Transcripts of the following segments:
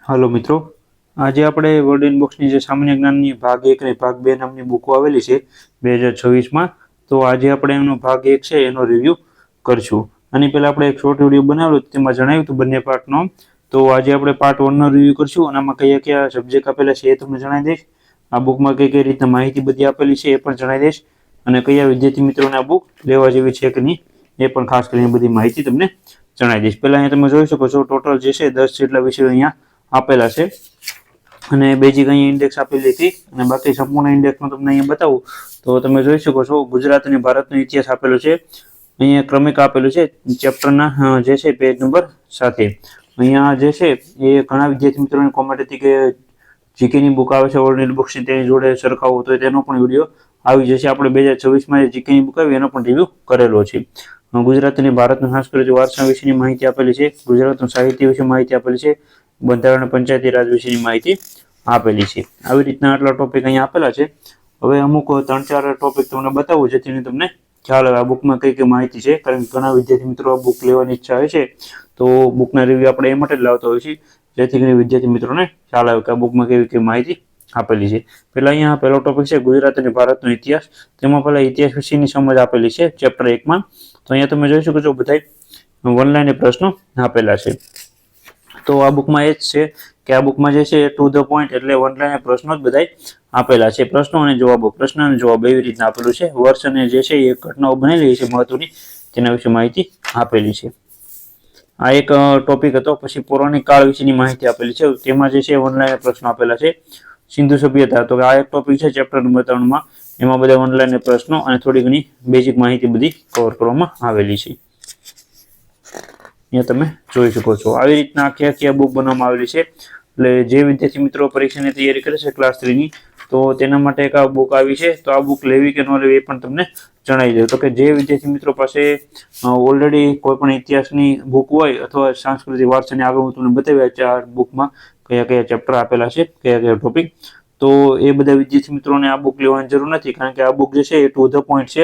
હાલો મિત્રો, આજે આપણે વર્ડ ઇનબોક્સની જે સામાન્ય જ્ઞાનની ભાગ 1 અને ભાગ 2 નામની બુકો આવેલી છે 2026માં. તો આજે આપણે એનો ભાગ 1 છે એનો રિવ્યૂ કરશું. આની પહેલાં આપણે એક શોર્ટ વિડીયો બનાવેલો તેમાં જણાવ્યું હતું બંને પાર્ટનો. તો આજે આપણે પાર્ટ 1નો રિવ્યૂ કરશું અને આમાં કયા કયા સબ્જેક્ટ આપેલા છે એ તમને જણાવી દઈશ. આ બુકમાં કઈ કઈ રીતના માહિતી બધી આપેલી છે એ પણ જણાવી દઈશ અને કયા વિદ્યાર્થી મિત્રોને આ બુક લેવા જેવી છે કે નહીં એ પણ ખાસ કરીને બધી માહિતી તમને જણાવી દઈશ. પહેલાં અહીંયા તમે જોઈ શકો છો ટોટલ જે છે 10 જેટલા વિષયો અહીંયા આપેલા છે અને બેઝિક અહીંયા ઇન્ડેક્સ આપેલી હતી અને બાકી સંપૂર્ણ ઇન્ડેક્સમાં તમને અહીંયા બતાવું તો તમે જોઈ શકો છો ગુજરાત અને ભારતનો ઇતિહાસ આપેલો છે. અહીંયા ક્રમિક આપેલું છે ચેપ્ટરના જે છે પેજ નંબર સાથે. અહીંયા જે છે એ ઘણા વિદ્યાર્થી મિત્રોને કોમેન્ટ હતી કે જીકેની બુક આવે છે વર્ડ ઇનબોક્સની તેની જોડે સરખાવો તો તેનો પણ વિડીયો આવી જશે. આપણે 2024માં જે જીકેની બુક આવી એનો પણ રિવ્યૂ કરેલો છે. ગુજરાત અને ભારતના સાંસ્કૃતિક વારસા વિશેની માહિતી આપેલી છે, ગુજરાતનું સાહિત્ય વિશે માહિતી આપેલી છે, બંધારણ અને પંચાયતી રાજ વિશેની માહિતી આપેલી છે. આવી રીતના આટલા ટોપિક અહીંયા આપેલા છે. હવે અમુક 3-4 ટોપિક તમને બતાવું જેથી તમને ખ્યાલ આવે આ બુકમાં કઈ કઈ માહિતી છે, કારણ કે ઘણા વિદ્યાર્થી મિત્રો આ બુક લેવાની ઈચ્છા હોય છે તો બુકના રિવ્યૂ આપણે એ માટે જ લાવતા હોય છે જેથી કરીને વિદ્યાર્થી મિત્રોને ખ્યાલ આવે કે આ બુકમાં કેવી કેવી માહિતી આપેલી છે. પહેલા અહીંયા પહેલો ટોપિક છે ગુજરાત અને ભારતનો ઇતિહાસ. તેમાં પહેલા ઇતિહાસ વિશેની સમજ આપેલી છે ચેપ્ટર 1માં. તો અહીંયા તમે જોઈ શકો છો બધા વન લાઈન પ્રશ્નો આપેલા છે. તો આ બુકમાં એ જ છે કે આ બુકમાં જે છે ટુ ધ પોઈન્ટ એટલે વન લાઈન પ્રશ્નો જ બધા આપેલા છે. પ્રશ્નો અને જવાબો, પ્રશ્ન અને જવાબ એવી રીતના આપેલું છે. વર્ષ અને જે છે એ ઘટનાઓ બનેલી છે મહત્વની તેના વિશે માહિતી આપેલી છે. આ એક ટોપિક હતો. પછી પૌરાણિક કાળ વિશેની માહિતી આપેલી છે. તેમાં જે છે વન લાઈન પ્રશ્નો આપેલા છે. સિંધુ સભ્યતા, તો આ એક ટોપિક છે ચેપ્ટર નંબર 3માં. એમાં બધા વન લાઈન પ્રશ્નો અને થોડી ઘણી બેઝિક માહિતી બધી કવર કરવામાં આવેલી છે. અહીંયા તમે જોઈ શકો છો આવી રીતના આખી બુક બનાવવામાં આવેલી છે. એટલે જે વિદ્યાર્થી મિત્રો પરીક્ષાની તૈયારી કરે છે ક્લાસ 3ની તો તેના માટે એક આ બુક આવી છે. તો આ બુક લેવી કે ન લેવી એ પણ તમને જણાવી દઉં. તો કે જે વિદ્યાર્થી મિત્રો પાસે ઓલરેડી કોઈ પણ ઇતિહાસની બુક હોય અથવા સાંસ્કૃતિક વારસાની આગળ હું તમને બતાવ્યા છે આ બુકમાં કયા કયા ચેપ્ટર આપેલા છે, કયા કયા ટોપિક, તો એ બધા વિદ્યાર્થી મિત્રોને આ બુક લેવાની જરૂર નથી, કારણ કે આ બુક જે છે એ ટુ ધ પોઈન્ટ છે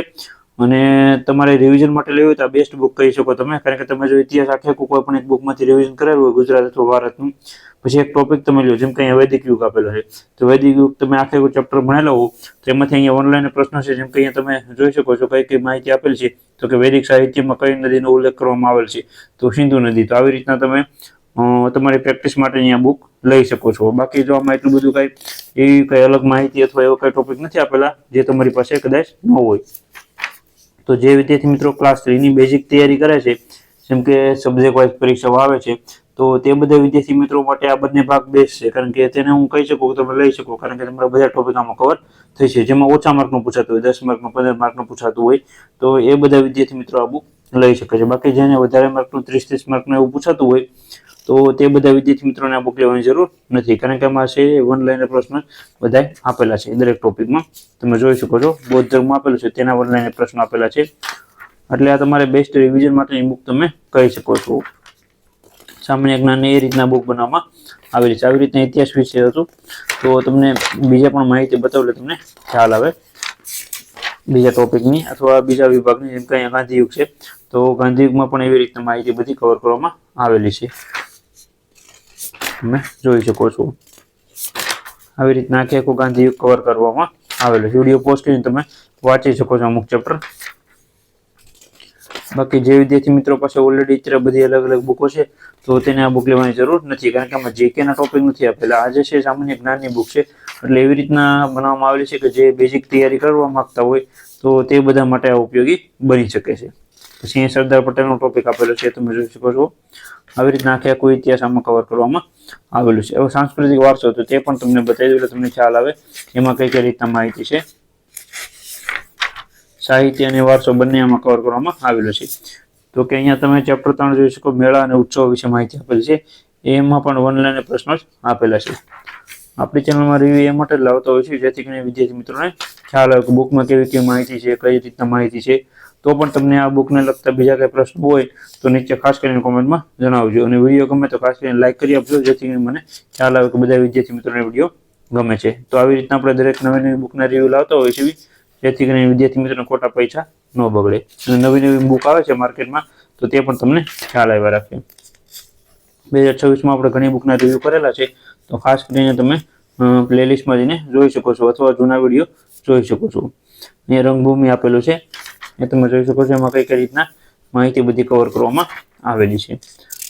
અને તમારે રિવિઝન માટે લેવી હોય તો આ બેસ્ટ બુક કહી શકો તમે. કારણ કે તમે જો ઇતિહાસ આખે કોઈ પણ એક બુકમાંથી રિવિઝન કરેલું હોય ગુજરાત અથવા ભારતનું, પછી એક ટોપિક તમે લો જેમ કે અહીંયા વૈદિક યુગ આપેલો છે તો વૈદિક યુગ તમે આખે ચેપ્ટર ભણેલો હો તો એમાંથી અહીંયા ઓનલાઈન પ્રશ્નો છે. જેમ કે અહીંયા તમે જોઈ શકો છો કઈ કઈ માહિતી આપેલી છે. તો કે વૈદિક સાહિત્યમાં કઈ નદીનો ઉલ્લેખ કરવામાં આવેલ છે, તો સિંધુ નદી. તો આવી રીતના તમે તમારી પ્રેક્ટિસ માટે અહીંયા બુક લઈ શકો છો. બાકી જો આમાં એટલું બધું એવી કઈ અલગ માહિતી અથવા એવો કઈ ટોપિક નથી આપેલા જે તમારી પાસે કદાચ ન હોય. તો જે વિદ્યાર્થી મિત્રો ક્લાસ 3ની બેઝિક તૈયારી કરે છે, જેમ કે સબ્જેક્ટ વાઇઝ પરીક્ષાઓ આવે છે, તો તે બધા વિદ્યાર્થી મિત્રો માટે આ બંને ભાગ બેસ્ટ છે. કારણ કે તેને હું કહી શકું કે તમે લઈ શકો, કારણ કે તમારા બધા ટોપિક આમાં કવર થઈ છે. જેમાં ઓછા માર્કનું પૂછાતું હોય, 10 માર્કનું, 15 માર્કનું પૂછાતું હોય, તો એ બધા વિદ્યાર્થી મિત્રો આ બુક લઈ શકે છે. બાકી જેને વધારે માર્કનું 30-30 માર્કનું એવું પૂછાતું હોય તો તે બધા વિદ્યાર્થી મિત્રોને આ બુક લેવાની જરૂર નથી, કારણ કે આમાં છે વન લાઈન પ્રશ્ન બધા આપેલા છે. દરેક ટોપિકમાં તમે જોઈ શકો છો બૌદ્ધ ધર્મ આપેલું છે તેના વન લાઈન પ્રશ્નો આપેલા છે. એટલે આ તમારે બેસ્ટ રિવિઝન માટેની બુક તમે કહી શકો છો. સામાન્ય જ્ઞાન એ રીતના બુક બનાવવામાં આવેલી છે. આવી રીતના ઇતિહાસ વિશે હતું તો તમને બીજા પણ માહિતી બતાવું તમને ખ્યાલ આવે બીજા ટોપિકની અથવા બીજા વિભાગની. જેમ કે અહીંયા ગાંધીયુગ છે તો ગાંધીયુગમાં પણ એવી રીતના માહિતી બધી કવર કરવામાં આવેલી છે. તમે જોઈ શકો છો આવી રીતના આખું ગાંધીયુગ કવર કરવામાં આવેલું છે. વિડીયો પોસ્ટ કરીને તમે વાંચી શકો છો અમુક ચેપ્ટર. બાકી જે વિદ્યાર્થી મિત્રો પાસે ઓલરેડી અત્યારે બધી અલગ અલગ બુકો છે તો તેને આ બુક લેવાની જરૂર નથી, કારણ કે આમાં જીકેના ટોપિક નથી આપેલા. આ જે છે સામાન્ય જ્ઞાનની બુક છે, એટલે એવી રીતના બનાવવામાં આવેલી છે કે જે બેઝિક તૈયારી કરવા માંગતા હોય તો તે બધા માટે આ ઉપયોગી બની શકે છે. પછી સરદાર પટેલનો ટોપિક આપેલો છે તમે જોઈ શકો છો. આવી રીતના આખું ઇતિહાસ આમાં કવર કરવામાં આવેલું છે. હવે સાંસ્કૃતિક વારસો તો તે પણ તમને બતાવી દઉં એટલે તમને ખ્યાલ આવે એમાં કઈ કઈ રીતના માહિતી છે. સાહિત્ય અને વારસો બંને આમાં કવર કરવામાં આવેલું છે. તો કે અહીંયા તમે ચેપ્ટર 3 જોઈ શકો, મેળા અને ઉત્સવ વિશે માહિતી આપેલી છે. એમાં પણ વન લાઈન પ્રશ્નો જ આપેલા છે. આપણી ચેનલમાં રિવ્યુ એ માટે લાવતો હોય છે જેથી કરીને વિદ્યાર્થી મિત્રોને ખ્યાલ આવે કે બુકમાં કેવી કેવી માહિતી છે, કઈ રીતના માહિતી છે. તો પણ તમને આ બુકને લગતા બીજા કઈ પ્રશ્નો હોય તો નીચે ખાસ કરીને કોમેન્ટમાં જણાવજો. અને વિડીયો ગમે તો ખાસ કરીને લાઈક કરી આપજો જેથી કરીને મને ખ્યાલ આવે કે બધા વિદ્યાર્થી મિત્રોને વિડીયો ગમે છે. તો આવી રીતના આપણે દરેક નવી નવી બુકના રિવ્યુ લાવતા હોય છે જેથી કરીને વિદ્યાર્થી મિત્રોને ખોટા પૈસા ન બગડે. અને નવી નવી બુક આવે છે માર્કેટમાં તો તે પણ તમને ખ્યાલ આવ્યા રાખે. 2026માં આપણે ઘણી બુકના રિવ્યૂ કરેલા છે, તો ખાસ કરીને તમે પ્લેલિસ્ટમાં જઈને જોઈ શકો છો અથવા જૂના વિડીયો જોઈ શકો છો. અહીંયા રંગભૂમિ આપેલું છે, એ તમે જોઈ શકો છો. એમાં કઈ રીતના માહિતી બધી કવર કરવામાં આવેલી છે.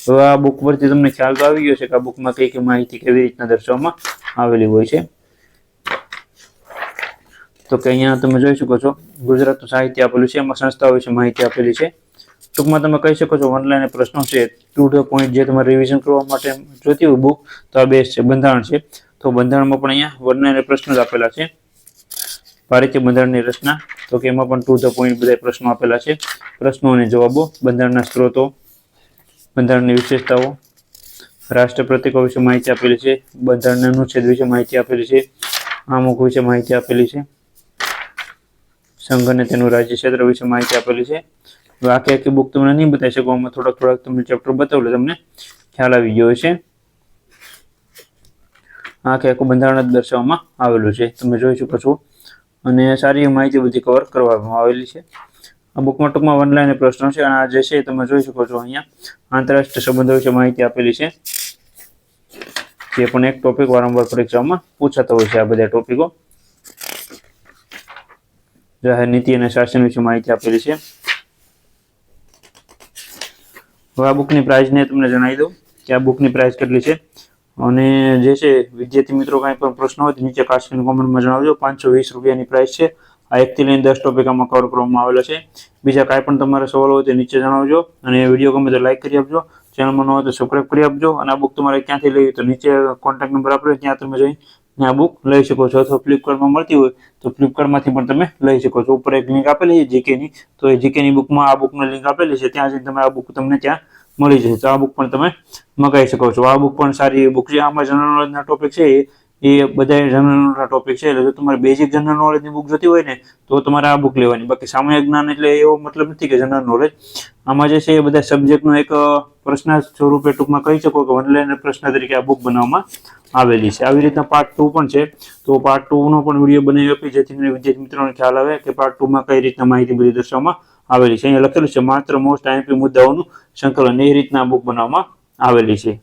તો આ બુક પરથી તમને ખ્યાલ તો આવી ગયો છે કે આ બુકમાં કઈ માહિતી કેવી રીતના દર્શાવવામાં આવેલી હોય છે. તો કે અહીંયા તમે જોઈ શકો છો ગુજરાતનું સાહિત્ય આપેલું છે, એમાં સંસ્થાઓ વિશે માહિતી આપેલી છે. ટૂંકમાં તમે કહી શકો છો ઓનલાઈન પ્રશ્નો છે ટુ ધ પોઈન્ટ, જે તમારે રિવિઝન કરવા માટે જોતી હોય બુક, તો આ બેસ્ટ છે. બંધારણ છે, તો બંધારણમાં પણ અહીંયા વર્ણન પ્રશ્નો જ આપેલા છે. ભારતીય બંધારણની રચના, તો કે એમાં પણ ટુ ધ પોઈન્ટ બધા પ્રશ્નો આપેલા છે. પ્રશ્નો અને જવાબો, બંધારણના સ્ત્રોતો, બંધારણની વિશેષતાઓ, રાષ્ટ્ર પ્રતીકો વિશે માહિતી આપેલી છે. બંધારણના અનુચ્છેદ વિશે માહિતી આપેલી છે. આમુખ વિશે માહિતી આપેલી છે. સંઘ અને તેનું રાજ્ય ક્ષેત્ર વિશે માહિતી આપેલી છે. આખી બુક તમને નહીં બતાવી શકો, આમાં થોડાક તમને ચેપ્ટર બતાવું તમને ખ્યાલ આવી ગયો છે. આખું બંધારણ જ દર્શાવવામાં આવેલું છે, તમે જોઈ શકો છો. અને સારી માહિતી બધી કવર કરવામાં આવેલી છે. આ બુકમાં ટૂંકમાં ઓનલાઈન પ્રશ્નો છે, અને આ જે છે તમે જોઈ શકો છો અહીંયા આંતરરાષ્ટ્રીય સંબંધો વિશે માહિતી આપેલી છે. જે પણ એક ટોપિક વારંવાર પરીક્ષામાં પૂછાતા હોય છે. આ બધા ટોપિકો જાહેર નીતિ અને શાસન વિશે માહિતી આપેલી છે. હવે આ બુકની પ્રાઇસને તમને જણાવી દઉં કે આ બુકની પ્રાઇસ કેટલી છે. અને જે છે વિદ્યાર્થી મિત્રો કાંઈ પણ પ્રશ્ન હોય તો નીચે ખાસ કરીને કોમેન્ટમાં જણાવજો. 520 રૂપિયાની પ્રાઇસ છે. આ 1 થી લઈને 10 ટોપિક આમાં કવર કરવામાં આવેલા છે. બીજા કાંઈ પણ તમારા સવાલ હોય તો નીચે જણાવજો, અને વિડીયો ગમે તો લાઈક કરી આપજો, ચેનલમાં ન હોય તો સબસ્ક્રાઈબ કરી આપજો. અને આ બુક તમારે ક્યાંથી લેવી તો નીચે કોન્ટેક્ટ નંબર આપેલો, ત્યાં તમે જઈને આ બુક લઈ શકો છો. અથવા ફ્લિપકાર્ટમાં મળતી હોય તો ફ્લિપકાર્ટમાંથી પણ તમે લઈ શકો છો. ઉપર એક લિંક આપેલી છે જીકેની, તો એ જીકેની બુકમાં આ બુકની લિંક આપેલી છે, ત્યાં જઈને તમે આ બુક તમને ત્યાં મળી જશે. તો આ બુક પણ તમે મંગાવી શકો છો. આ બુક પણ સારી બુક છે. આમાં જનરલ નોલેજના ટોપિક છે એ બધા જનરલ નોલેજના ટોપિક છે. એટલે જો તમારે બેઝિક જનરલ નોલેજની બુક જોતી હોય ને તો તમારે આ બુક લેવાની. બાકી સામાન્ય જ્ઞાન એટલે એવો મતલબ નથી કે જનરલ નોલેજ. આમાં જે છે એ બધા સબ્જેક્ટનો એક પ્રશ્ન સ્વરૂપે ટૂંકમાં કહી શકો કે ઓનલાઈન પ્રશ્ન તરીકે આ બુક બનાવવામાં આવેલી છે. આવી રીતના પાર્ટ 2 પણ છે, તો પાર્ટ 2 નો પણ વિડીયો બનાવી આપી, જેથી વિદ્યાર્થી મિત્રોને ખ્યાલ આવે કે પાર્ટ 2 માં કઈ રીતના માહિતી બધી દર્શાવવામાં આવેલી છે. અહીંયા લખેલું છે માત્ર મોસ્ટ આઈએમપી મુદ્દાઓનું સંકલન, એ રીતના બુક બનાવવામાં આવેલી છે.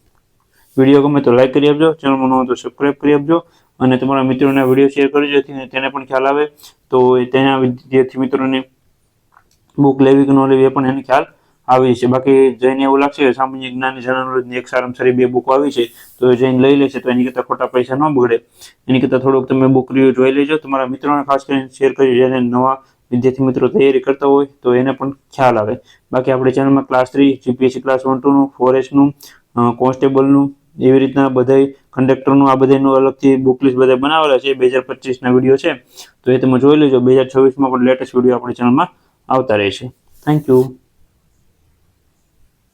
વિડીયો ગમે તો લાઈક કરી આપજો, ચેનલમાં ન હોય તો સબસ્ક્રાઈબ કરી આપજો, અને તમારા મિત્રોને વિડીયો શેર કરજો જેથી તેને પણ ખ્યાલ આવે. તો તેના વિદ્યાર્થી મિત્રોને બુક લેવી કે ન લેવી એ પણ એને ખ્યાલ આવી છે. બાકી જઈને એવું લાગશે કે સામાન્ય જ્ઞાનની જનરલ નોલેજની એક સારામાં સારી 2 બુકો આવી છે, તો જઈને લઈ લેશે તો એની કરતાં ખોટા પૈસા ન બગડે. એની કરતાં થોડુંક તમે બુક રિવ્યુ જોઈ લેજો. તમારા મિત્રોને ખાસ કરીને શેર કરજો, જેને નવા વિદ્યાર્થી મિત્રો તૈયારી કરતા હોય તો એને પણ ખ્યાલ આવે. બાકી આપણી ચેનલમાં ક્લાસ 3, જીપીએસસી ક્લાસ 1, 2 નું, ફોરેસ્ટનું, કોન્સ્ટેબલનું, એવી રીતના બધા કંડક્ટરનું, આ બધાનું અલગથી બુક લિસ્ટ બધા બનાવેલા છે. 2025ના વિડીયો છે, તો એ તમે જોઈ લેજો. 2026માં પણ લેટેસ્ટ વિડીયો આપણી ચેનલમાં આવતા રહેશે. Thank you.